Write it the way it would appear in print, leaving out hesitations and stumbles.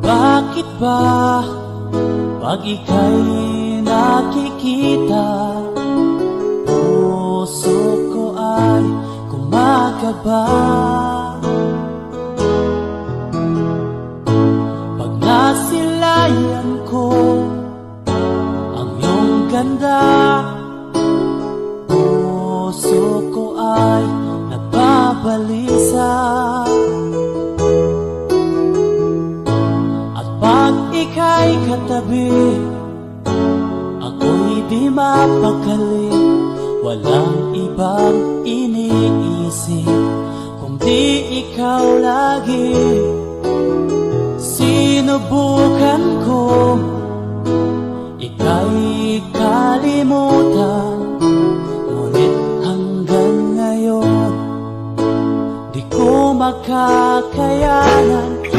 Bakit ba pag ika'y nakikita, puso ko ay kumakaba? Pag nasilayan ko ang iyong ganda, puso ko ay nagbabalisa. Pag ika'y katabi, ako'y di mapakali. Walang ibang iniisip kundi ikaw lagi. Sinubukan ko ika'y kalimutan, ngunit hanggang ngayon di ko makakayanan.